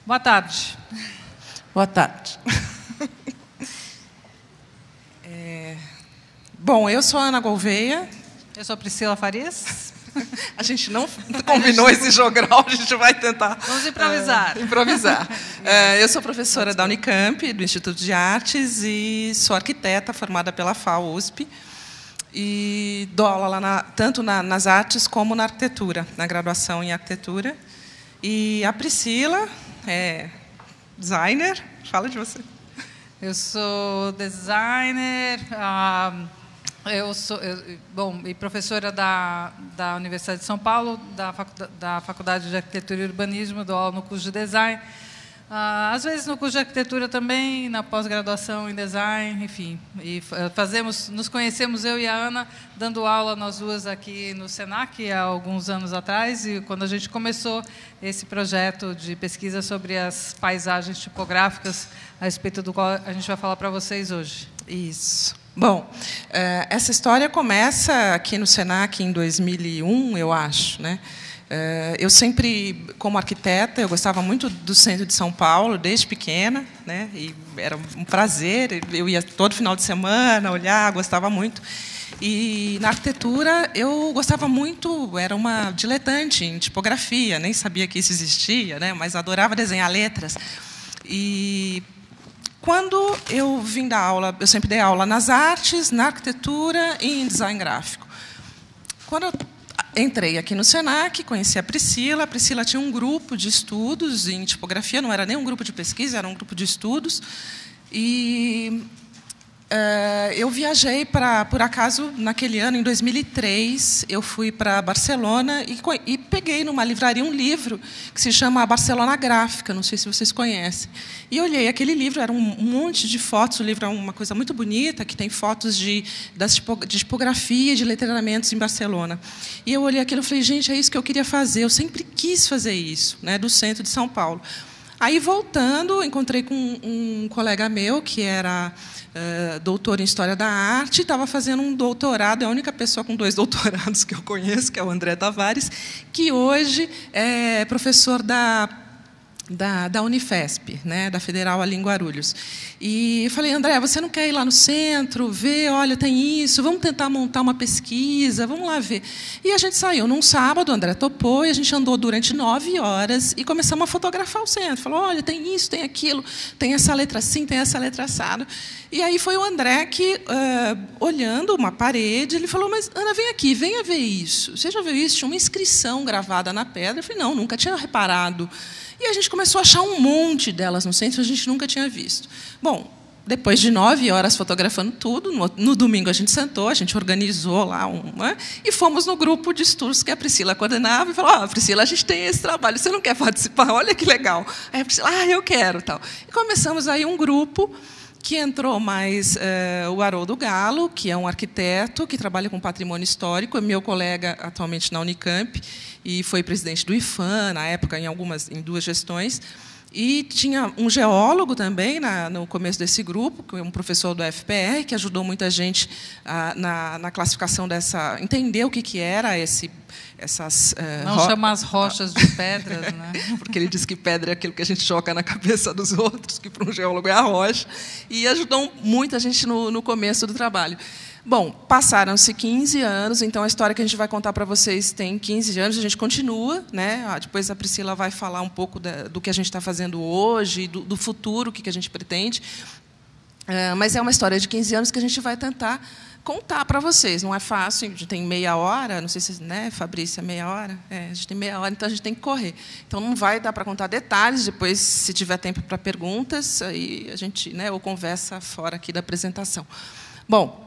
Boa tarde. Boa tarde. Bom, eu sou a Ana Gouveia. Eu sou a Priscila Farias. A gente não combinou esse jogral, a gente vai tentar... Vamos improvisar. Improvisar. Eu sou professora da Unicamp, do Instituto de Artes, e sou arquiteta formada pela FAU-USP. E dou aula lá tanto nas artes como na arquitetura, na graduação em arquitetura. E a Priscila é designer. Fala de você. Eu sou designer, e professora da Universidade de São Paulo, da Faculdade de Arquitetura e Urbanismo, dou aula no curso de design. Às vezes no curso de arquitetura também, na pós-graduação em design, enfim. E nos conhecemos, eu e a Ana, dando aula nós duas aqui no Senac há alguns anos atrás, e quando a gente começou esse projeto de pesquisa sobre as paisagens tipográficas, a respeito do qual a gente vai falar para vocês hoje. Isso. Bom, essa história começa aqui no Senac em 2001, eu acho, né? Eu sempre, como arquiteta, eu gostava muito do centro de São Paulo, desde pequena, né? E era um prazer, eu ia todo final de semana olhar, gostava muito. E na arquitetura eu gostava muito, era uma diletante em tipografia, nem sabia que isso existia, né? Mas adorava desenhar letras. E quando eu vim dar aula, eu sempre dei aula nas artes, na arquitetura e em design gráfico. Quando eu entrei aqui no Senac, conheci a Priscila. A Priscila tinha um grupo de estudos em tipografia, não era nem um grupo de pesquisa, era um grupo de estudos. E eu viajei por acaso, naquele ano, em 2003, eu fui para Barcelona e peguei numa livraria um livro que se chama Barcelona Gráfica, não sei se vocês conhecem. E olhei aquele livro, era um monte de fotos, o livro é uma coisa muito bonita, que tem fotos de tipografia, de letramamentos em Barcelona. E eu olhei aquilo e falei, gente, é isso que eu queria fazer, eu sempre quis fazer isso, né, do centro de São Paulo. Aí, voltando, encontrei com um colega meu, que era doutor em História da Arte, estava fazendo um doutorado, é a única pessoa com 2 doutorados que eu conheço, que é o André Tavares, que hoje é professor da Unifesp, né, da Federal ali em Guarulhos. E eu falei, André, você não quer ir lá no centro, ver, olha, tem isso, vamos tentar montar uma pesquisa, vamos lá ver. E a gente saiu num sábado, o André topou, e a gente andou durante 9 horas e começamos a fotografar o centro. Falou, olha, tem isso, tem aquilo, tem essa letra assim, tem essa letra assada. E aí foi o André que, olhando uma parede, ele falou, mas, Ana, vem aqui, venha ver isso. Você já viu isso? Tinha uma inscrição gravada na pedra. Eu falei, não, nunca tinha reparado. E a gente começou a achar um monte delas no centro, a gente nunca tinha visto. Bom, depois de 9 horas fotografando tudo, no domingo a gente sentou, a gente organizou lá e fomos no grupo de estudos que a Priscila coordenava e falou, Priscila, a gente tem esse trabalho, você não quer participar? Olha que legal. Aí a Priscila, eu quero. Tal. E começamos aí um grupo que entrou mais o Haroldo Galo, que é um arquiteto que trabalha com patrimônio histórico, é meu colega atualmente na Unicamp, e foi presidente do IFAM, na época, em 2 gestões. E tinha um geólogo também no começo desse grupo, que é um professor do FPR, que ajudou muita gente na classificação dessa... entender o que era essas... Não chamar as rochas de pedras, né? Porque ele diz que pedra é aquilo que a gente joga na cabeça dos outros, que para um geólogo é a rocha. E ajudou muita gente no começo do trabalho. Bom, passaram-se 15 anos, então a história que a gente vai contar para vocês tem 15 anos, a gente continua, né? Depois a Priscila vai falar um pouco do que a gente está fazendo hoje, do futuro, o que a gente pretende. Mas é uma história de 15 anos que a gente vai tentar contar para vocês. Não é fácil, a gente tem meia hora, não sei se, né, Fabrícia, meia hora? A gente tem meia hora, então a gente tem que correr. Então não vai dar para contar detalhes, depois, se tiver tempo para perguntas, aí a gente, né, ou conversa fora aqui da apresentação. Bom,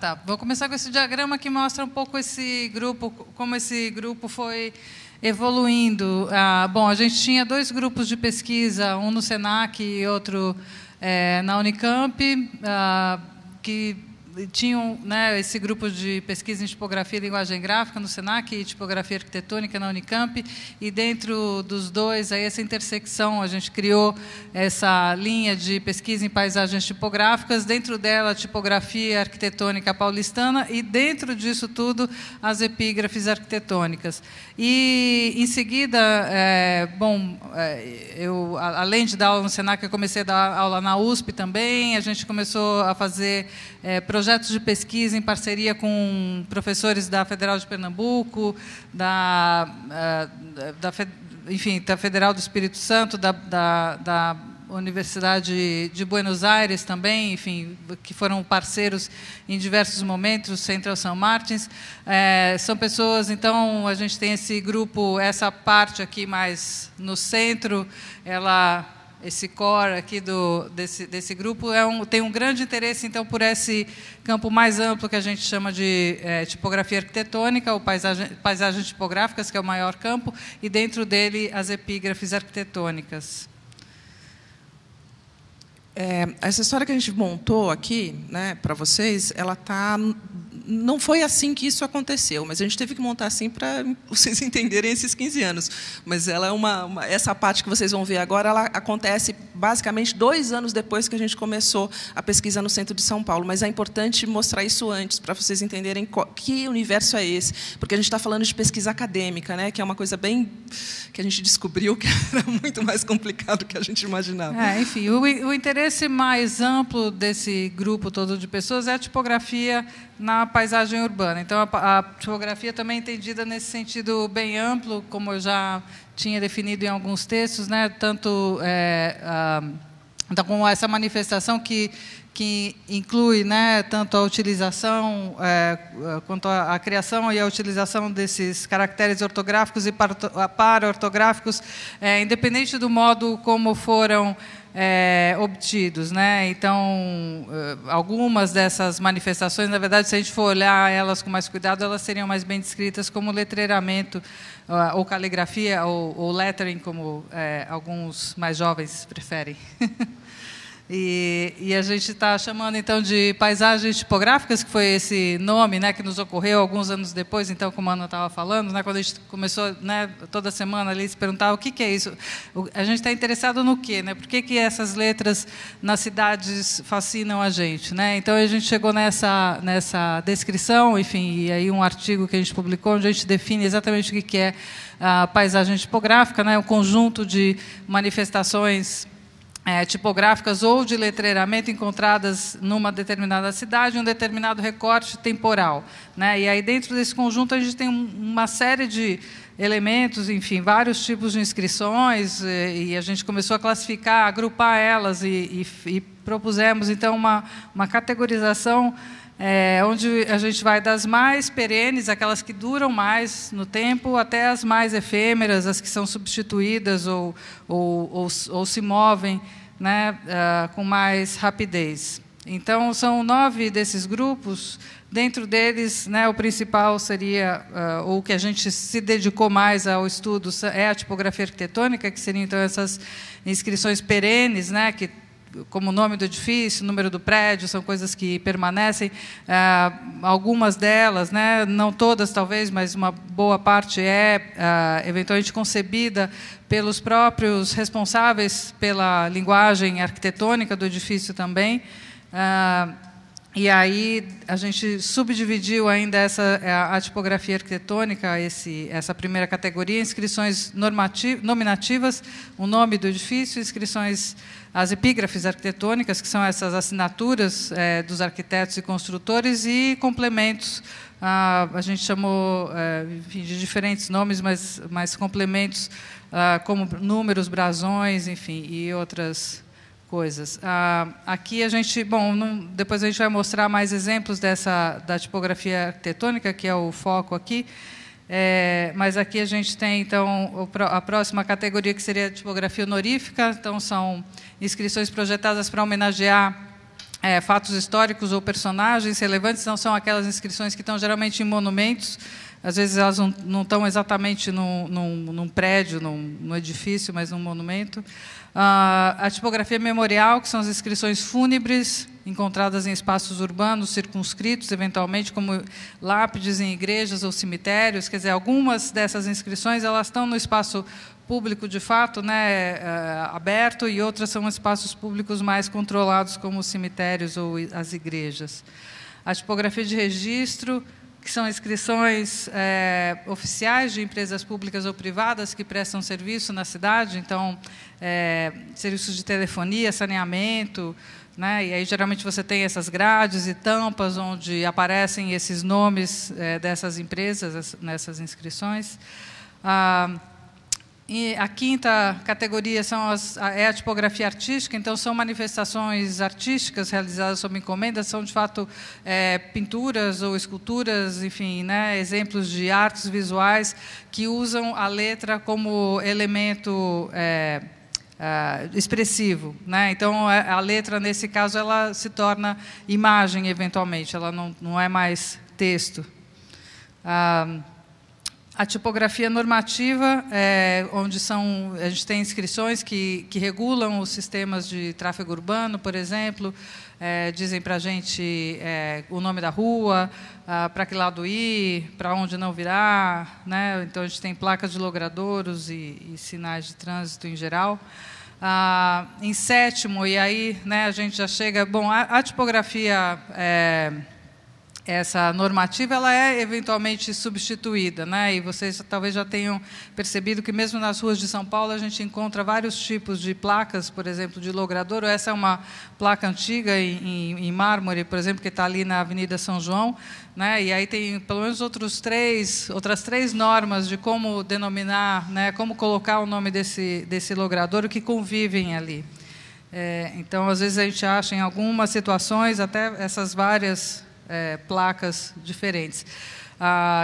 tá. Vou começar com esse diagrama que mostra um pouco esse grupo, como esse grupo foi evoluindo. Bom, a gente tinha 2 grupos de pesquisa, um no Senac e outro na Unicamp, que tinham, né, esse grupo de pesquisa em tipografia e linguagem gráfica no Senac e tipografia arquitetônica na Unicamp, e dentro dos dois, aí, essa intersecção, a gente criou essa linha de pesquisa em paisagens tipográficas, dentro dela a tipografia arquitetônica paulistana e dentro disso tudo as epígrafes arquitetônicas. E, em seguida, eu, além de dar aula no Senac, eu comecei a dar aula na USP também, a gente começou a fazer projetos de pesquisa em parceria com professores da Federal de Pernambuco, enfim, da Federal do Espírito Santo, da Universidade de Buenos Aires também, enfim, que foram parceiros em diversos momentos, Central São Martins. São pessoas, então, a gente tem esse grupo, essa parte aqui mais no centro, esse core aqui desse grupo tem um grande interesse, então, por esse campo mais amplo que a gente chama de tipografia arquitetônica, ou paisagens tipográficas, que é o maior campo, e dentro dele as epígrafes arquitetônicas. Essa história que a gente montou aqui, né, para vocês, não foi assim que isso aconteceu, mas a gente teve que montar assim para vocês entenderem esses 15 anos. Mas ela essa parte que vocês vão ver agora, ela acontece basicamente 2 anos depois que a gente começou a pesquisa no centro de São Paulo. Mas é importante mostrar isso antes, para vocês entenderem que universo é esse, porque a gente está falando de pesquisa acadêmica, né, que é uma coisa bem que a gente descobriu que era muito mais complicado do que a gente imaginava. Enfim, o interesse mais amplo desse grupo todo de pessoas é a tipografia na paisagem urbana. Então, a tipografia também é entendida nesse sentido bem amplo, como eu já tinha definido em alguns textos, né? Tanto então, com essa manifestação que inclui, né, tanto a utilização quanto a criação e a utilização desses caracteres ortográficos e para-ortográficos, independente do modo como foram obtidos, né? Então, algumas dessas manifestações, na verdade, se a gente for olhar elas com mais cuidado, elas seriam mais bem descritas como letreiramento, ou caligrafia, ou lettering, como alguns mais jovens preferem. E a gente está chamando, então, de paisagens tipográficas, que foi esse nome, né, que nos ocorreu alguns anos depois, então, como a Ana estava falando, né, quando a gente começou, né, toda semana ali se perguntar o que é isso. A gente está interessado no quê, né? Por que essas letras nas cidades fascinam a gente, né? Então, a gente chegou nessa descrição, enfim, e aí um artigo que a gente publicou, onde a gente define exatamente o que é a paisagem tipográfica, né, um conjunto de manifestações tipográficas ou de letreiramento encontradas numa determinada cidade, um determinado recorte temporal, né? E aí, dentro desse conjunto, a gente tem uma série de elementos, enfim, vários tipos de inscrições, e a gente começou a classificar, agrupar elas, e propusemos, então, uma categorização onde a gente vai das mais perenes, aquelas que duram mais no tempo, até as mais efêmeras, as que são substituídas ou se movem, né, com mais rapidez. Então, são 9 desses grupos. Dentro deles, né, o principal seria, ou que a gente se dedicou mais ao estudo, é a tipografia arquitetônica, que seriam, então, essas inscrições perenes, né, que, como o nome do edifício, o número do prédio, são coisas que permanecem. Algumas delas, né, não todas talvez, mas uma boa parte eventualmente concebida pelos próprios responsáveis pela linguagem arquitetônica do edifício também. E aí a gente subdividiu ainda a tipografia arquitetônica, essa primeira categoria, inscrições nominativas, o nome do edifício, inscrições, as epígrafes arquitetônicas, que são essas assinaturas dos arquitetos e construtores, e complementos. A gente chamou, enfim, de diferentes nomes, mas complementos como números, brasões, enfim, e outras coisas. Aqui a gente, depois a gente vai mostrar mais exemplos da tipografia arquitetônica, que é o foco aqui, mas aqui a gente tem, então, a próxima categoria, que seria a tipografia honorífica. Então, são inscrições projetadas para homenagear fatos históricos ou personagens relevantes. Não são aquelas inscrições que estão geralmente em monumentos. Às vezes elas não estão exatamente num prédio, num edifício, mas num monumento. A tipografia memorial, que são as inscrições fúnebres, encontradas em espaços urbanos circunscritos, eventualmente, como lápides em igrejas ou cemitérios. Quer dizer, algumas dessas inscrições elas estão no espaço público, de fato, né, aberto, e outras são espaços públicos mais controlados, como os cemitérios ou as igrejas. A tipografia de registro, que são inscrições oficiais de empresas públicas ou privadas que prestam serviço na cidade, então, serviços de telefonia, saneamento, né, e aí geralmente você tem essas grades e tampas onde aparecem esses nomes dessas empresas nessas inscrições. E a quinta categoria é a tipografia artística, então são manifestações artísticas realizadas sob encomenda, são de fato pinturas ou esculturas, enfim, né, exemplos de artes visuais que usam a letra como elemento expressivo, né? Então a letra, nesse caso, ela se torna imagem eventualmente, ela não é mais texto. A tipografia normativa, onde a gente tem inscrições que regulam os sistemas de tráfego urbano, por exemplo, dizem para a gente o nome da rua, para que lado ir, para onde não virar, né? Então a gente tem placas de logradouros e sinais de trânsito em geral. Em sétimo, e aí, né, a gente já chega... Bom, a tipografia... essa normativa ela é eventualmente substituída, né? E vocês talvez já tenham percebido que mesmo nas ruas de São Paulo a gente encontra vários tipos de placas, por exemplo, de logradouro. Essa é uma placa antiga em mármore, por exemplo, que está ali na Avenida São João, né? E aí tem pelo menos outras três normas de como denominar, né? Como colocar o nome desse logradouro que convivem ali. Então, às vezes a gente acha em algumas situações até essas várias placas diferentes,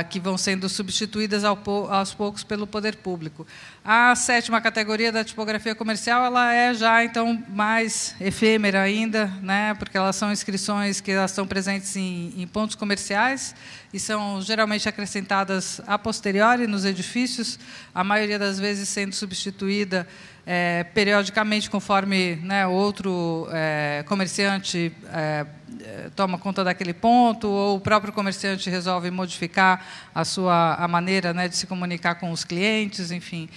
que vão sendo substituídas aos poucos pelo poder público. A sétima categoria da tipografia comercial, ela é já, então, mais efêmera ainda, né, porque elas são inscrições que elas estão presentes em pontos comerciais e são geralmente acrescentadas a posteriori nos edifícios, a maioria das vezes sendo substituída periodicamente, conforme, né, outro comerciante toma conta daquele ponto, ou o próprio comerciante resolve modificar a maneira, né, de se comunicar com os clientes, enfim.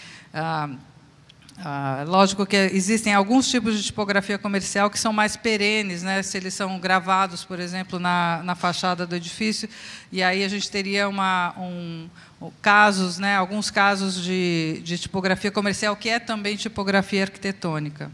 Lógico que existem alguns tipos de tipografia comercial que são mais perenes, né, se eles são gravados, por exemplo, na fachada do edifício, e aí a gente teria casos, né, alguns casos de tipografia comercial que é também tipografia arquitetônica.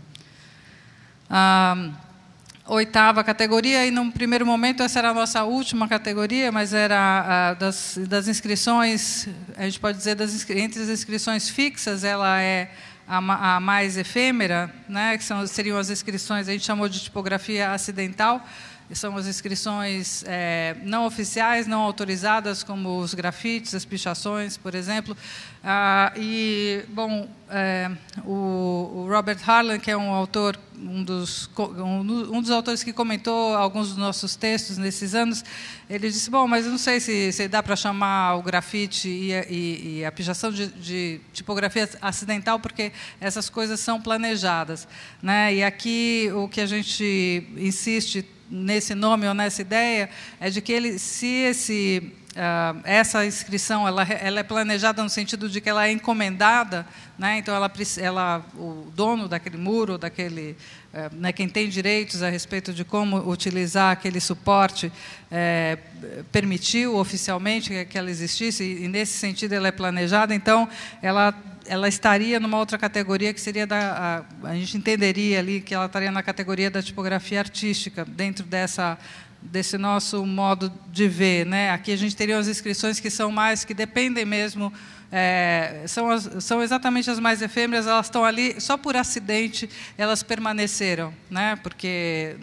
Oitava categoria, e num primeiro momento essa era a nossa última categoria, mas era das inscrições, a gente pode dizer, entre as inscrições fixas, ela é a mais efêmera, né, que seriam as inscrições, a gente chamou de tipografia acidental, são as inscrições não oficiais, não autorizadas, como os grafites, as pichações, por exemplo. O Robert Harlan, que é um autor, um dos autores que comentou alguns dos nossos textos nesses anos, ele disse, bom, mas eu não sei se dá para chamar o grafite e a pichação de tipografia acidental, porque essas coisas são planejadas, né? E aqui o que a gente insiste nesse nome ou nessa ideia é de que essa inscrição ela é planejada no sentido de que ela é encomendada, né? Então o dono daquele muro, né, quem tem direitos a respeito de como utilizar aquele suporte, permitiu oficialmente que ela existisse, e nesse sentido ela é planejada. Então ela estaria numa outra categoria que seria a gente entenderia ali que ela estaria na categoria da tipografia artística, dentro desse nosso modo de ver, né? Aqui a gente teria as inscrições que dependem mesmo, são exatamente as mais efêmeras, elas estão ali só por acidente, elas permaneceram, né? Porque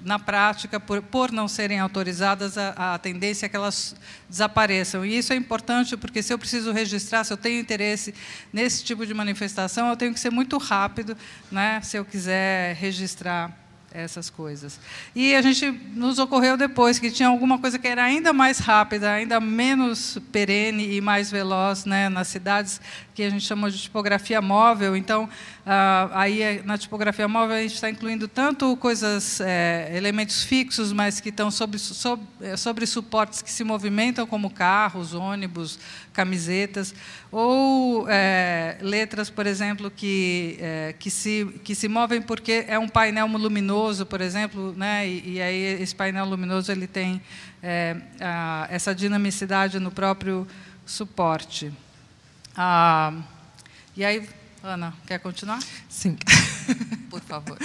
na prática, por não serem autorizadas, a tendência é que elas desapareçam. E isso é importante porque se eu preciso registrar, se eu tenho interesse nesse tipo de manifestação, eu tenho que ser muito rápido, né? Se eu quiser registrar essas coisas. E a gente nos ocorreu depois que tinha alguma coisa que era ainda mais rápida, ainda menos perene e mais veloz, né, nas cidades, que a gente chamou de tipografia móvel. Então, aí na tipografia móvel a gente está incluindo tanto coisas, elementos fixos, mas que estão sobre suportes que se movimentam, como carros, ônibus, camisetas, ou letras, por exemplo, que se movem porque é um painel luminoso, por exemplo, né? E aí esse painel luminoso ele tem essa dinamicidade no próprio suporte. E aí, Ana, quer continuar? Sim. Por favor.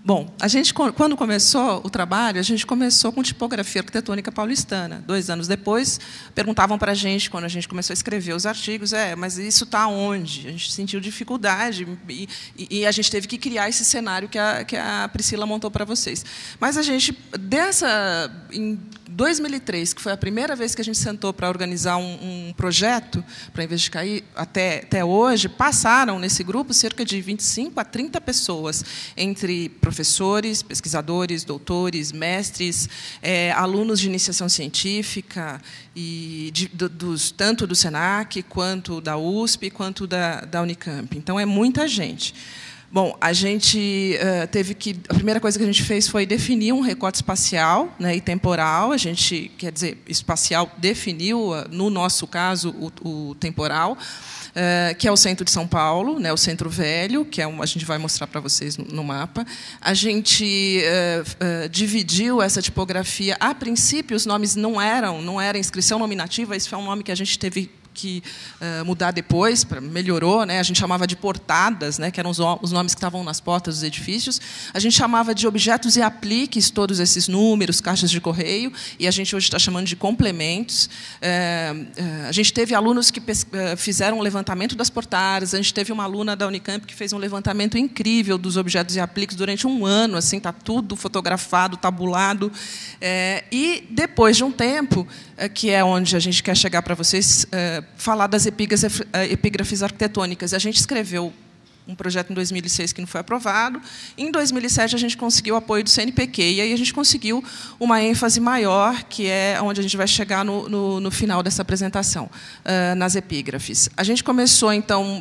Bom, a gente, quando começou o trabalho, a gente começou com tipografia arquitetônica paulistana. 2 anos depois, perguntavam para a gente, quando a gente começou a escrever os artigos, mas isso está onde? A gente sentiu dificuldade e a gente teve que criar esse cenário que a Priscila montou para vocês. Mas a gente, em 2003, que foi a primeira vez que a gente sentou para organizar um projeto para investigar até hoje, passaram nesse grupo cerca de 25 a 30 pessoas, entre professores, pesquisadores, doutores, mestres, alunos de iniciação científica, e tanto do SENAC, quanto da USP, quanto da Unicamp. Então, é muita gente. Bom, a gente teve que... A primeira coisa que a gente fez foi definir um recorte espacial, né, e temporal. A gente, quer dizer, espacial definiu, no nosso caso, o temporal, que é o centro de São Paulo, né, o Centro Velho, que a gente vai mostrar para vocês no mapa. A gente dividiu essa tipografia. A princípio, os nomes não era inscrição nominativa, esse foi um nome que a gente teve que mudar depois, melhorou, né? A gente chamava de portadas, né? Que eram os nomes que estavam nas portas dos edifícios. A gente chamava de objetos e apliques todos esses números, caixas de correio, e a gente hoje está chamando de complementos. A gente teve alunos que fizeram um levantamento das portadas. A gente teve uma aluna da Unicamp que fez um levantamento incrível dos objetos e apliques durante um ano, assim, está tudo fotografado, tabulado. E depois de um tempo, que é onde a gente quer chegar para vocês, falar das epígrafes arquitetônicas. A gente escreveu um projeto em 2006 que não foi aprovado. Em 2007, a gente conseguiu o apoio do CNPq, e aí a gente conseguiu uma ênfase maior, que é onde a gente vai chegar no final dessa apresentação, nas epígrafes. A gente começou, então,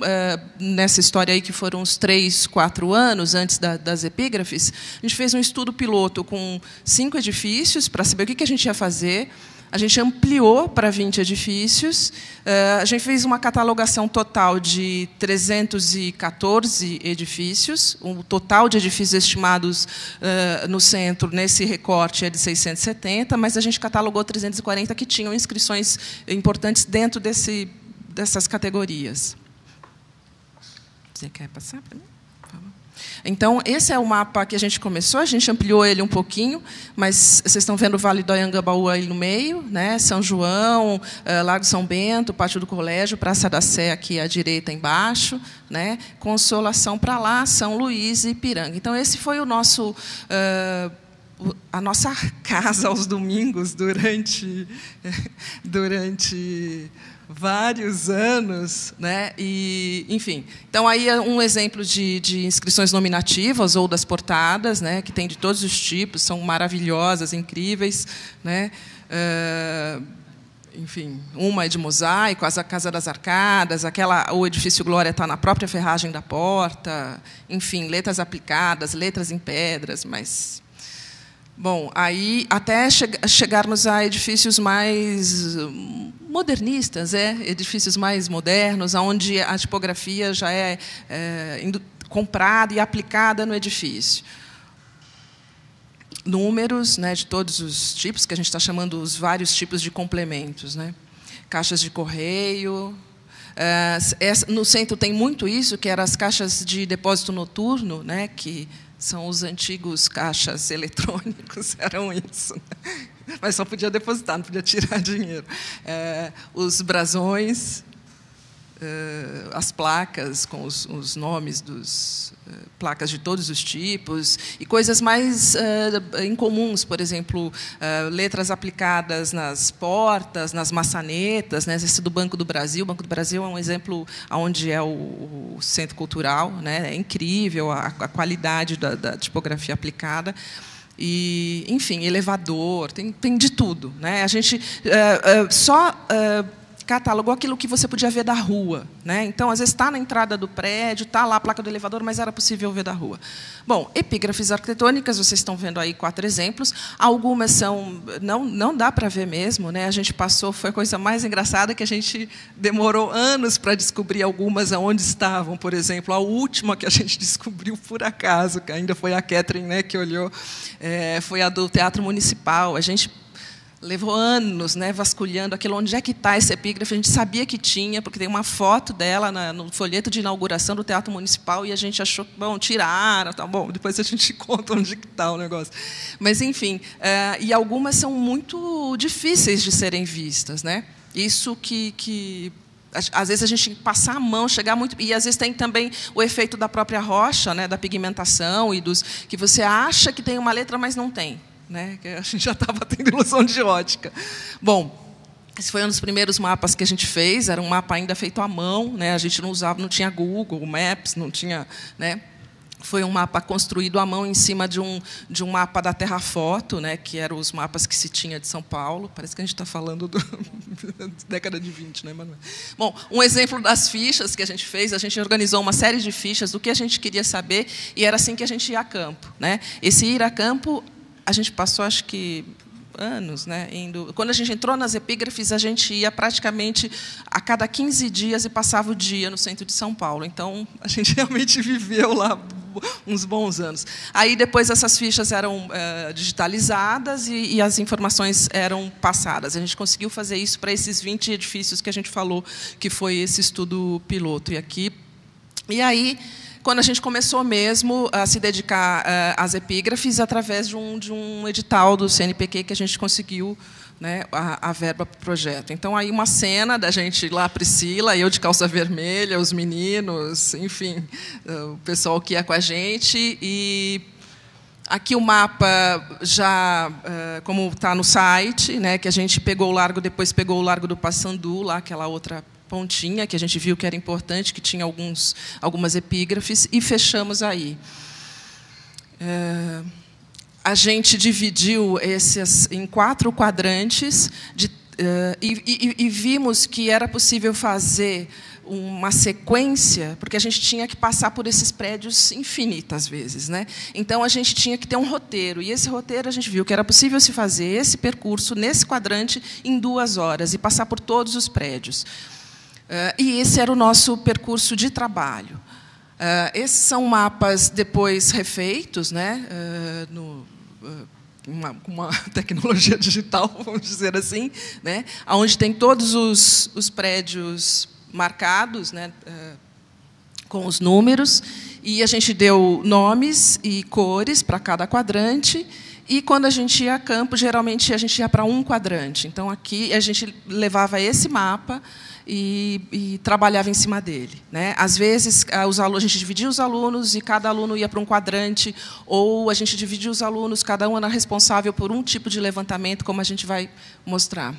nessa história aí, que foram uns 3, 4 anos antes das epígrafes, a gente fez um estudo piloto com 5 edifícios, para saber o que a gente ia fazer. A gente ampliou para 20 edifícios. A gente fez uma catalogação total de 314 edifícios. O total de edifícios estimados no centro, nesse recorte, é de 670, mas a gente catalogou 340 que tinham inscrições importantes dentro dessas categorias. Você quer passar para mim? Então, esse é o mapa que a gente começou, a gente ampliou ele um pouquinho, mas vocês estão vendo o Vale do Anhangabaú aí no meio, né? São João, Lago São Bento, Pátio do Colégio, Praça da Sé aqui à direita embaixo, né? Consolação para lá, São Luís e Ipiranga. Então, esse foi a nossa casa aos domingos durante vários anos, né? E, enfim, então aí é um exemplo de inscrições nominativas ou das portadas, né? Que tem de todos os tipos, são maravilhosas, incríveis, né? Enfim, uma é de mosaico, a Casa das Arcadas, o Edifício Glória está na própria ferragem da porta, enfim, letras aplicadas, letras em pedras, mas... Bom, aí até chegarmos a edifícios mais modernistas, edifícios mais modernos, onde a tipografia já é comprada e aplicada no edifício. Números, né, de todos os tipos, que a gente está chamando os vários tipos de complementos, né? Caixas de correio. No centro tem muito isso, que eram as caixas de depósito noturno, né, que são os antigos caixas eletrônicos, eram isso. Né? Mas só podia depositar, não podia tirar dinheiro. Os brasões, as placas com os nomes dos placas de todos os tipos, e coisas mais incomuns, por exemplo, letras aplicadas nas portas, nas maçanetas, né? Esse do Banco do Brasil. O Banco do Brasil é um exemplo onde é o centro cultural, né? É incrível a qualidade da tipografia aplicada. E, enfim, elevador, tem de tudo, né? A gente só catalogou aquilo que você podia ver da rua, né? Então, às vezes, está na entrada do prédio, está lá a placa do elevador, mas era possível ver da rua. Bom, epígrafes arquitetônicas, vocês estão vendo aí 4 exemplos. Algumas são... Não dá para ver mesmo, né? A gente passou... Foi a coisa mais engraçada que a gente demorou anos para descobrir algumas aonde estavam. Por exemplo, a última que a gente descobriu, por acaso, que ainda foi a Catherine, né, que olhou, foi a do Teatro Municipal. A gente levou anos, né, vasculhando aquilo, onde é que está esse epígrafe. A gente sabia que tinha, porque tem uma foto dela no folheto de inauguração do Teatro Municipal, e a gente achou que, bom, tiraram, tá bom, depois a gente conta onde está o negócio. Mas, enfim, e algumas são muito difíceis de serem vistas, né? Isso que às vezes a gente tem que passar a mão, chegar muito... E, às vezes, tem também o efeito da própria rocha, né, da pigmentação, e que você acha que tem uma letra, mas não tem. Né? A gente já estava tendo ilusão de ótica. Bom, esse foi um dos primeiros mapas que a gente fez. Era um mapa ainda feito à mão, né? A gente não usava, não tinha Google Maps, não tinha, né? Foi um mapa construído à mão em cima de um mapa da Terrafoto, né? Que eram os mapas que se tinha de São Paulo. Parece que a gente está falando da década de 20, né, Manuel? Bom, um exemplo das fichas que a gente fez. A gente organizou uma série de fichas do que a gente queria saber, e era assim que a gente ia a campo, né? Esse ir a campo, a gente passou, acho que, anos, né, indo. Quando a gente entrou nas epígrafes, a gente ia praticamente a cada 15 dias e passava o dia no centro de São Paulo. Então, a gente realmente viveu lá uns bons anos. Aí, depois, essas fichas eram digitalizadas e as informações eram passadas. A gente conseguiu fazer isso para esses 20 edifícios que a gente falou, que foi esse estudo piloto. E aí, quando a gente começou mesmo a se dedicar às epígrafes, através de um edital do CNPq, que a gente conseguiu, né, a verba para o projeto. Então, aí uma cena da gente lá, a Priscila, eu de calça vermelha, os meninos, enfim, o pessoal que ia com a gente. E aqui o mapa já, como está no site, né, que a gente pegou o largo, depois pegou o Largo do Paissandu, lá, aquela outra pontinha, que a gente viu que era importante, que tinha algumas epígrafes, e fechamos aí. A gente dividiu esses em 4 quadrantes, e vimos que era possível fazer uma sequência, porque a gente tinha que passar por esses prédios infinitas vezes, né? Então, a gente tinha que ter um roteiro, e esse roteiro a gente viu que era possível se fazer esse percurso nesse quadrante em 2 horas, e passar por todos os prédios. E esse era o nosso percurso de trabalho. Esses são mapas depois refeitos, né, uma tecnologia digital, vamos dizer assim, né, onde tem todos os prédios marcados, né, com os números, e a gente deu nomes e cores para cada quadrante. E, quando a gente ia a campo, geralmente a gente ia para um quadrante. Então, aqui a gente levava esse mapa e trabalhava em cima dele, né? Às vezes, a gente dividia os alunos e cada aluno ia para um quadrante, ou a gente dividia os alunos, cada um era responsável por um tipo de levantamento, como a gente vai mostrar.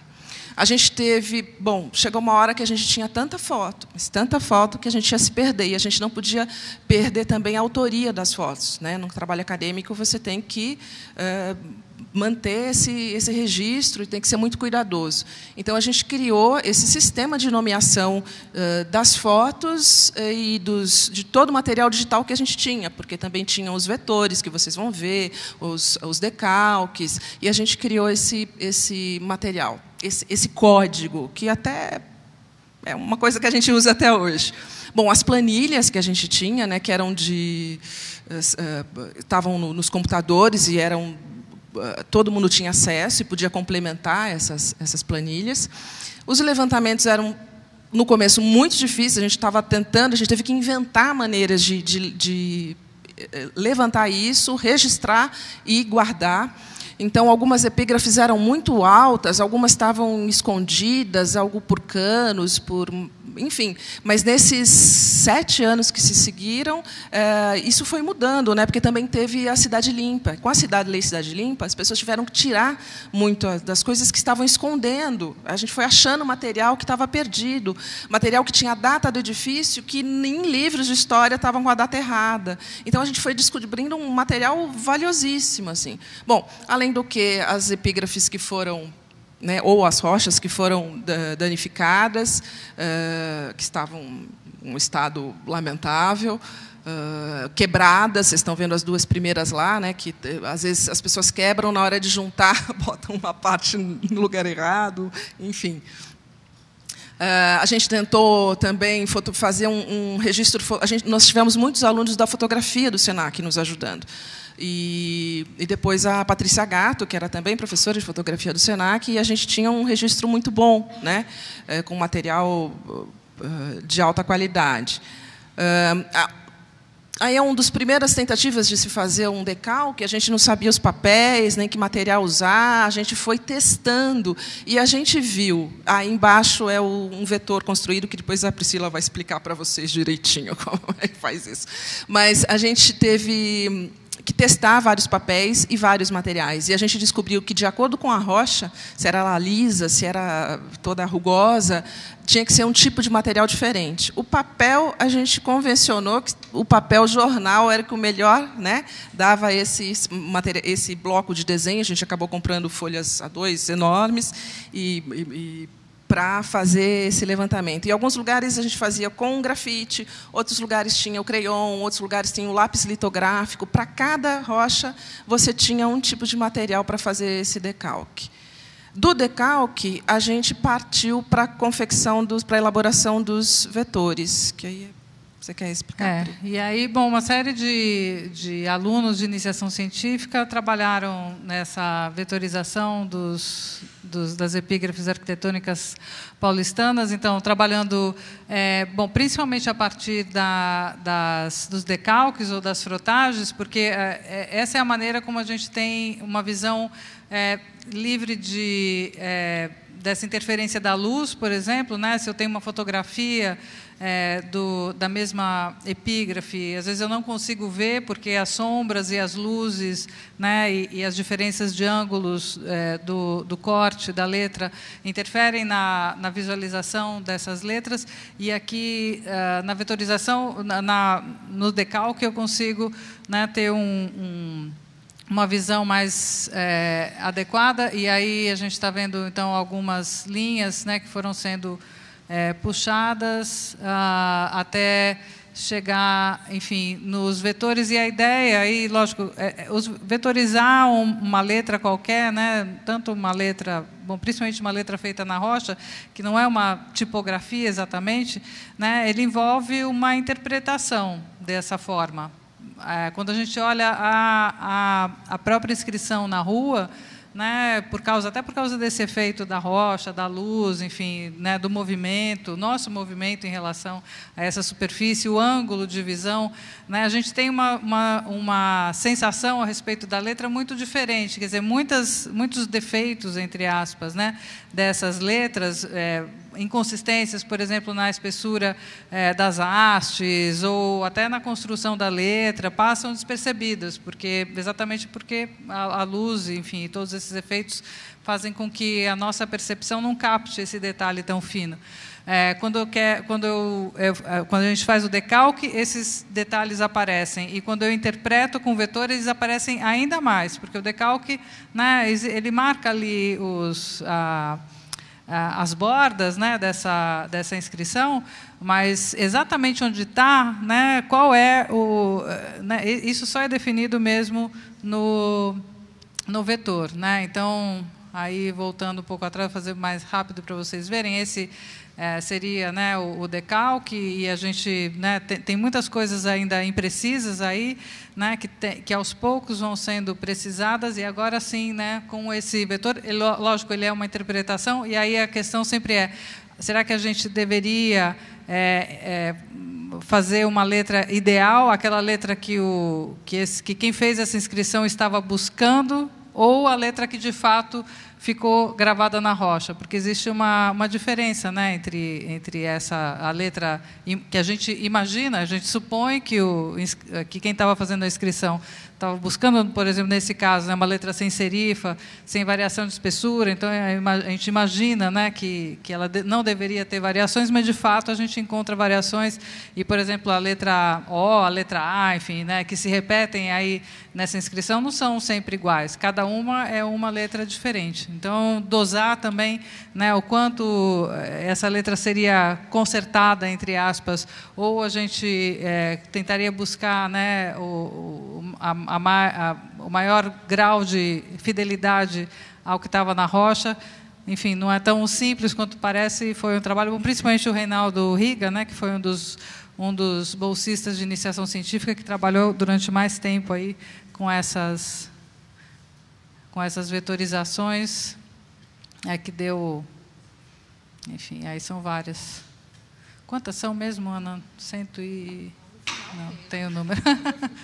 A gente teve... Bom, chegou uma hora que a gente tinha tanta foto, mas tanta foto, que a gente ia se perder. E a gente não podia perder também a autoria das fotos, né? No trabalho acadêmico, você tem que manter esse registro, e tem que ser muito cuidadoso. Então, a gente criou esse sistema de nomeação das fotos e de todo o material digital que a gente tinha, porque também tinham os vetores, que vocês vão ver, os decalques, e a gente criou esse material, esse código, que até é uma coisa que a gente usa até hoje. Bom, as planilhas que a gente tinha, né, que eram estavam nos computadores, e todo mundo tinha acesso e podia complementar essas planilhas. Os levantamentos eram, no começo, muito difíceis. A gente teve que inventar maneiras de levantar isso, registrar e guardar. Então, algumas epígrafes eram muito altas, algumas estavam escondidas, algo por canos, enfim. Mas nesses 7 anos que se seguiram, isso foi mudando, né? Porque também teve a Cidade Limpa. Com a Lei Cidade Limpa, as pessoas tiveram que tirar muito das coisas que estavam escondendo. A gente foi achando material que estava perdido, material que tinha a data do edifício, que em livros de história estavam com a data errada. Então, a gente foi descobrindo um material valiosíssimo, assim. Bom, além do que as epígrafes que foram, né, ou as rochas que foram danificadas, que estavam em um estado lamentável, quebradas, vocês estão vendo as 2 primeiras lá, né, que às vezes as pessoas quebram na hora de juntar, botam uma parte no lugar errado, enfim. A gente tentou também fazer um registro. Nós tivemos muitos alunos da fotografia do Senac nos ajudando. E depois a Patrícia Gatto, que era também professora de fotografia do Senac, e a gente tinha um registro muito bom, né, com material de alta qualidade. Aí é uma das primeiras tentativas de se fazer um decalque, a gente não sabia os papéis, nem que material usar, a gente foi testando, e a gente viu, aí embaixo é um vetor construído, que depois a Priscila vai explicar para vocês direitinho como é que faz isso. Mas a gente teve que testar vários papéis e vários materiais. E a gente descobriu que, de acordo com a rocha, se era ela lisa, se era toda rugosa, tinha que ser um tipo de material diferente. O papel, a gente convencionou que o papel jornal era que o melhor, né, dava esse bloco de desenho. A gente acabou comprando folhas A2 enormes para fazer esse levantamento. Em alguns lugares a gente fazia com grafite, outros lugares tinha o crayon, outros lugares tinha o lápis litográfico. Para cada rocha, você tinha um tipo de material para fazer esse decalque. Do decalque, a gente partiu para a confecção, para a elaboração dos vetores, que aí você quer explicar? E aí, bom, uma série de alunos de iniciação científica trabalharam nessa vetorização das epígrafes arquitetônicas paulistanas, então, trabalhando, bom, principalmente a partir dos decalques ou das frotagens, porque essa é a maneira como a gente tem uma visão livre dessa interferência da luz, por exemplo, né? Se eu tenho uma fotografia da mesma epígrafe, às vezes eu não consigo ver porque as sombras e as luzes, né, e as diferenças de ângulos do corte da letra interferem na visualização dessas letras, e aqui na vetorização, no decalque, eu consigo, né, ter uma visão mais adequada, e aí a gente está vendo então algumas linhas, né, que foram sendo puxadas até chegar, enfim, nos vetores. E a ideia aí, lógico, vetorizar uma letra qualquer, né, tanto uma letra, bom, principalmente uma letra feita na rocha, que não é uma tipografia exatamente, né, ele envolve uma interpretação dessa forma. Quando a gente olha a própria inscrição na rua, né, até por causa desse efeito da rocha, da luz, enfim, né, do movimento, nosso movimento em relação a essa superfície, o ângulo de visão, né, a gente tem uma sensação a respeito da letra muito diferente, quer dizer, muitos defeitos, entre aspas, né, dessas letras, inconsistências, por exemplo, na espessura das hastes ou até na construção da letra, passam despercebidas, exatamente porque a luz, enfim, todos esses efeitos fazem com que a nossa percepção não capte esse detalhe tão fino. Quando a gente faz o decalque, esses detalhes aparecem, e quando eu interpreto com vetor, eles aparecem ainda mais, porque o decalque, né, ele marca ali as bordas, né, dessa inscrição, mas exatamente onde está, né, qual é né, isso só é definido mesmo no vetor, né? Então, aí voltando um pouco atrás, vou fazer mais rápido para vocês verem. Esse seria, né, o decalque, e a gente, né, tem muitas coisas ainda imprecisas aí, né, que aos poucos vão sendo precisadas, e agora sim, né, com esse vetor, lógico, ele é uma interpretação, e aí a questão sempre será que a gente deveria fazer uma letra ideal, aquela letra que quem fez essa inscrição estava buscando, ou a letra que, de fato, ficou gravada na rocha, porque existe uma diferença, né, entre a letra que a gente imagina, a gente supõe que quem estava fazendo a inscrição estava buscando, por exemplo, nesse caso, né, uma letra sem serifa, sem variação de espessura, então a gente imagina, né, que ela não deveria ter variações, mas, de fato, a gente encontra variações, e, por exemplo, a letra O, a letra A, enfim, né, que se repetem aí nessa inscrição, não são sempre iguais, cada uma é uma letra diferente. Então, dosar também, né, o quanto essa letra seria consertada, entre aspas, ou a gente tentaria buscar, né, o maior grau de fidelidade ao que estava na rocha. Enfim, não é tão simples quanto parece. Foi um trabalho bom, principalmente o Reinaldo Riga, né, que foi um dos bolsistas de iniciação científica que trabalhou durante mais tempo aí com essas vetorizações, que deu, enfim, aí são várias. Quantas são mesmo, Ana? Não tenho o número.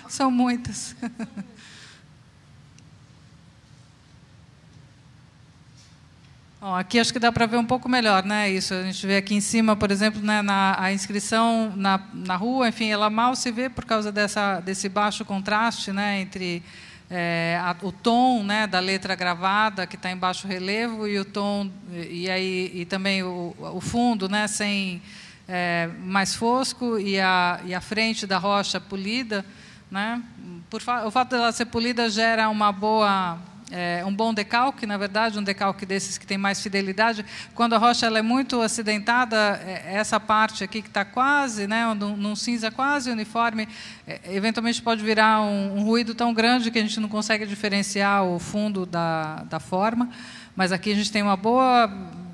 São muitas. Bom, aqui acho que dá para ver um pouco melhor, né? Isso a gente vê aqui em cima, por exemplo, né, a inscrição na rua, enfim, ela mal se vê por causa desse baixo contraste, né, entre o tom, né, da letra gravada, que está em baixo relevo, e o tom e também o fundo, né, mais fosco, e a frente da rocha polida, né? O fato dela ser polida gera um bom decalque, na verdade, um decalque desses que tem mais fidelidade. Quando a rocha ela é muito acidentada, essa parte aqui que está quase, né, num cinza quase uniforme, eventualmente pode virar um ruído tão grande que a gente não consegue diferenciar o fundo da forma. Mas aqui a gente tem uma boa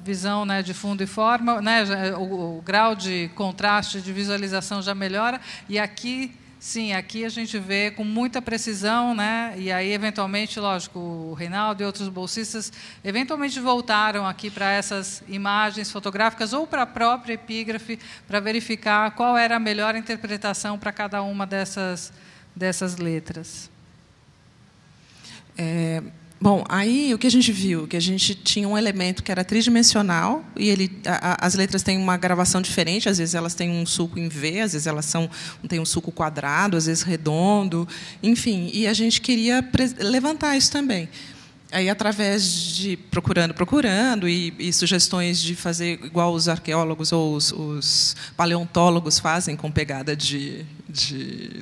visão, né, de fundo e forma, né, o grau de contraste, de visualização já melhora, e aqui, sim, aqui a gente vê com muita precisão, né, e aí, eventualmente, lógico, o Reinaldo e outros bolsistas, eventualmente voltaram aqui para essas imagens fotográficas ou para a própria epígrafe, para verificar qual era a melhor interpretação para cada uma dessas letras. Bom, aí o que a gente viu? Que a gente tinha um elemento que era tridimensional, e as letras têm uma gravação diferente, às vezes elas têm um sulco em V, às vezes elas têm um sulco quadrado, às vezes redondo, enfim, e a gente queria levantar isso também. Aí, através de procurando e sugestões de fazer igual os arqueólogos ou os paleontólogos fazem, com pegada de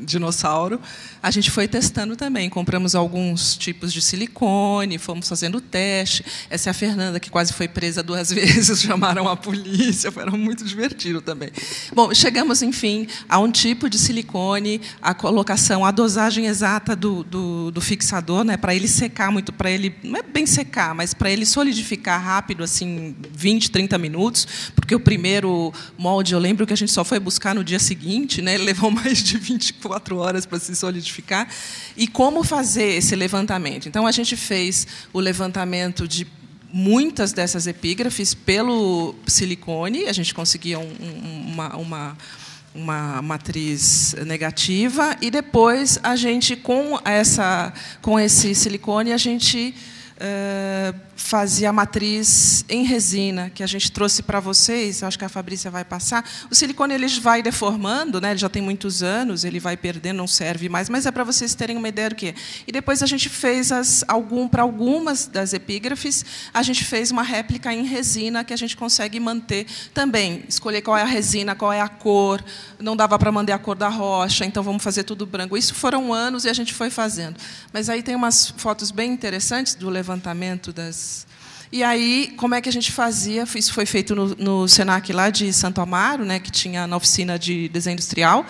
dinossauro, a gente foi testando também. Compramos alguns tipos de silicone, fomos fazendo o teste. Essa é a Fernanda, que quase foi presa 2 vezes, chamaram a polícia, foi muito divertido também. Bom, chegamos, enfim, a um tipo de silicone, a colocação, a dosagem exata do fixador, né, para ele secar muito, para ele, não é bem secar, mas para ele solidificar rápido, assim, 20, 30 minutos, porque o primeiro molde, eu lembro que a gente só foi buscar no dia seguinte, né, ele levou mais de 24 horas para se solidificar. E como fazer esse levantamento? Então, a gente fez o levantamento de muitas dessas epígrafes pelo silicone, a gente conseguia uma matriz negativa, e depois a gente, com esse silicone, a gente fazia a matriz em resina, que a gente trouxe para vocês, acho que a Fabrícia vai passar. O silicone ele vai deformando, né? Ele já tem muitos anos, ele vai perdendo, não serve mais, mas é para vocês terem uma ideia do que é. E depois a gente fez para algumas das epígrafes, a gente fez uma réplica em resina, que a gente consegue manter também, escolher qual é a resina, qual é a cor, não dava para manter a cor da rocha, então vamos fazer tudo branco. Isso foram anos e a gente foi fazendo. Mas aí tem umas fotos bem interessantes do levantamento das... E aí, como é que a gente fazia? Isso foi feito no Senac lá de Santo Amaro, né, que tinha na oficina de desenho industrial.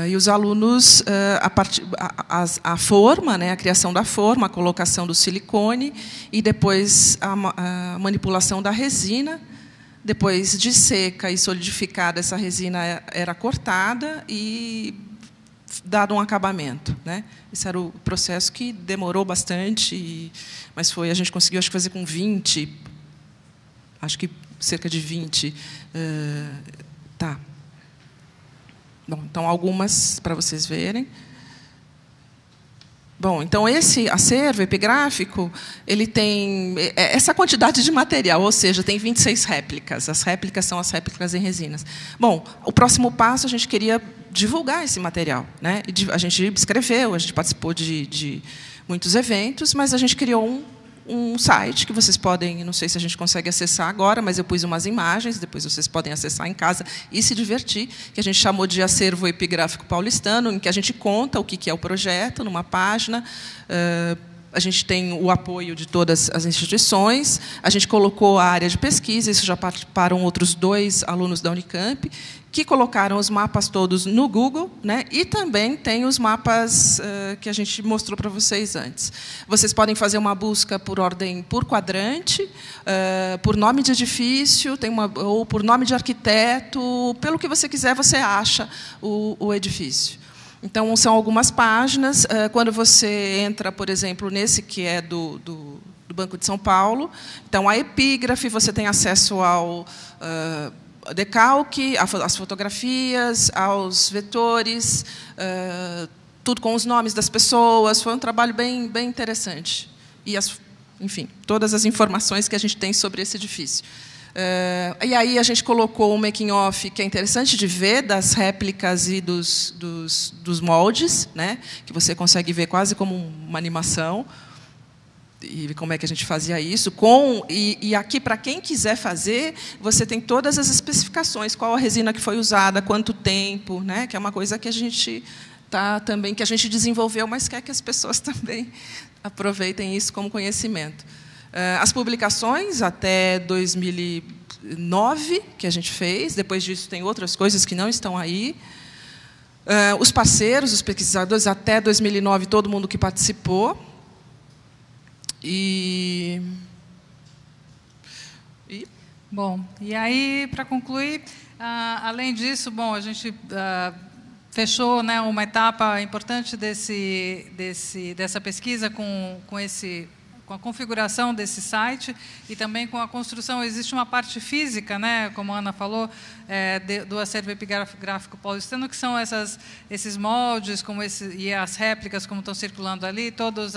E os alunos, a forma, né, a criação da forma, a colocação do silicone, e depois a manipulação da resina. Depois de seca e solidificada, essa resina era cortada e dado um acabamento, né? Esse era o processo que demorou bastante, mas a gente conseguiu, acho que, fazer com 20, acho que cerca de 20. Tá. Bom, então, algumas para vocês verem. Bom, então esse acervo epigráfico, ele tem essa quantidade de material, ou seja, tem 26 réplicas. As réplicas são as réplicas em resinas. Bom, o próximo passo, a gente queria divulgar esse material, né? A gente escreveu, a gente participou de muitos eventos, mas a gente criou um site que vocês podem, não sei se a gente consegue acessar agora, mas eu pus umas imagens, depois vocês podem acessar em casa e se divertir, que a gente chamou de Acervo Epigráfico Paulistano, em que a gente conta o que é o projeto numa página. A gente tem o apoio de todas as instituições, a gente colocou a área de pesquisa, isso já participaram outros 2 alunos da Unicamp, que colocaram os mapas todos no Google, né? E também tem os mapas que a gente mostrou para vocês antes. Vocês podem fazer uma busca por ordem, por quadrante, por nome de edifício, ou por nome de arquiteto, pelo que você quiser, você acha o edifício. Então, são algumas páginas. Quando você entra, por exemplo, nesse que é do Banco de São Paulo, então, a epígrafe, você tem acesso ao decalque, às fotografias, aos vetores, tudo com os nomes das pessoas. Foi um trabalho bem interessante. E, enfim, todas as informações que a gente tem sobre esse edifício. E aí a gente colocou um making-off que é interessante de ver, das réplicas e dos moldes, né, que você consegue ver quase como uma animação. E como é que a gente fazia isso. E aqui, para quem quiser fazer, você tem todas as especificações, qual a resina que foi usada, quanto tempo, né, que é uma coisa que a gente que a gente desenvolveu, mas quer que as pessoas também aproveitem isso como conhecimento. As publicações até 2009 que a gente fez, depois disso tem outras coisas que não estão aí. Os parceiros, os pesquisadores, até 2009, todo mundo que participou. Bom, e aí, para concluir, além disso, bom, a gente fechou, né, uma etapa importante dessa pesquisa com a configuração desse site e também com a construção. Existe uma parte física, né, como a Ana falou, do acervo epigráfico paulistano, que são esses moldes e as réplicas, como estão circulando ali, todos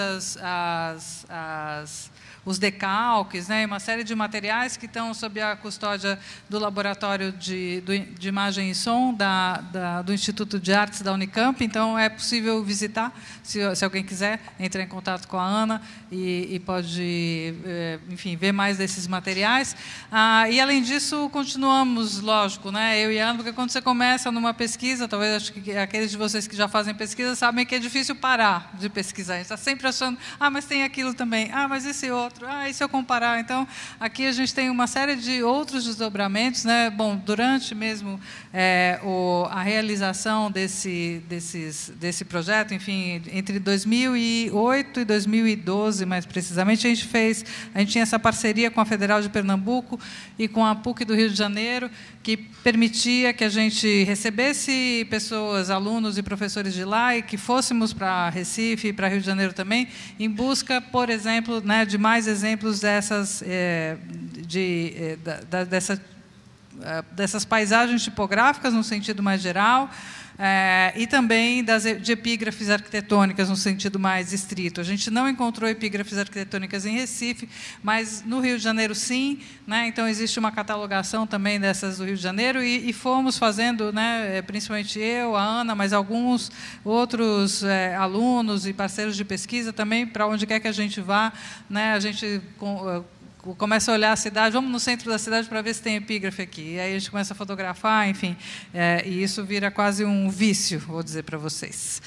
os decalques, né, uma série de materiais que estão sob a custódia do Laboratório de Imagem e Som do Instituto de Artes da Unicamp. Então, é possível visitar, se alguém quiser, entrar em contato com a Ana e pode, enfim, ver mais desses materiais. E, além disso, continuamos, lógico, né, eu e a Ana, porque quando você começa numa pesquisa, talvez acho que aqueles de vocês que já fazem pesquisa sabem que é difícil parar de pesquisar. A gente está sempre achando, mas tem aquilo também, mas esse outro, e se eu comparar? Então, aqui a gente tem uma série de outros desdobramentos, né? Bom, durante mesmo a realização desse projeto, enfim, entre 2008 e 2012, mais precisamente, a gente tinha essa parceria com a Federal de Pernambuco e com a PUC do Rio de Janeiro, que permitia que a gente recebesse pessoas, alunos e professores de lá, e que fôssemos para Recife e para Rio de Janeiro também, em busca, por exemplo, né, de mais exemplos dessas paisagens tipográficas, no sentido mais geral, e também de epígrafes arquitetônicas, no sentido mais estrito. A gente não encontrou epígrafes arquitetônicas em Recife, mas no Rio de Janeiro, sim, né? Então, existe uma catalogação também dessas do Rio de Janeiro, e fomos fazendo, né, principalmente eu, a Ana, mas alguns outros alunos e parceiros de pesquisa também, para onde quer que a gente vá, né, a gente começa a olhar a cidade, vamos no centro da cidade para ver se tem epígrafe aqui. E aí a gente começa a fotografar, enfim, e isso vira quase um vício, vou dizer para vocês.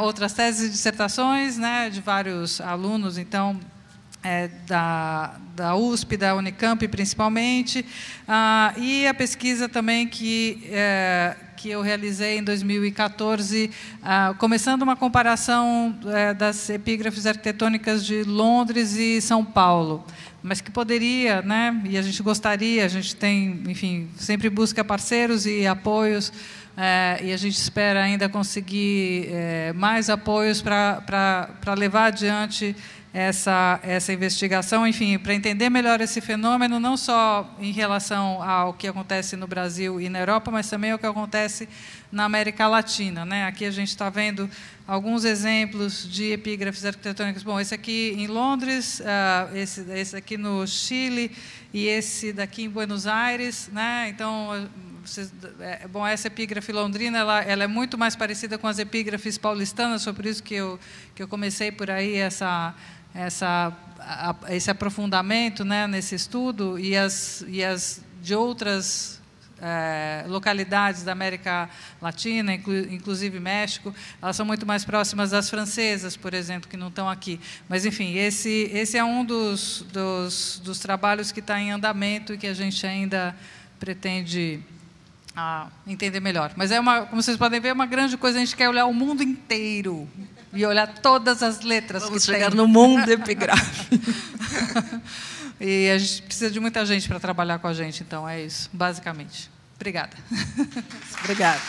Outras teses e dissertações, né, de vários alunos, então, da USP, da Unicamp, principalmente, e a pesquisa também que eu realizei em 2014, começando uma comparação das epígrafes arquitetônicas de Londres e São Paulo, mas que poderia, né, e a gente gostaria, a gente tem, enfim, sempre busca parceiros e apoios, e a gente espera ainda conseguir mais apoios para levar adiante essa investigação, enfim, para entender melhor esse fenômeno, não só em relação ao que acontece no Brasil e na Europa, mas também ao que acontece na América Latina, né? Aqui a gente está vendo alguns exemplos de epígrafes arquitetônicos. Bom, esse aqui em Londres, esse aqui no Chile e esse daqui em Buenos Aires, né? Então, bom, essa epígrafe londrina, ela é muito mais parecida com as epígrafes paulistanas, foi por isso que eu comecei por aí esse aprofundamento, né, nesse estudo, e as de outras localidades da América Latina, inclusive México, elas são muito mais próximas das francesas, por exemplo, que não estão aqui. Mas, enfim, esse é um dos trabalhos que está em andamento e que a gente ainda pretende entender melhor. Mas, como vocês podem ver, é uma grande coisa, a gente quer olhar o mundo inteiro e olhar todas as letras que tem. Vamos chegar no mundo epigráfico. E a gente precisa de muita gente para trabalhar com a gente, então é isso, basicamente. Obrigada. Obrigada.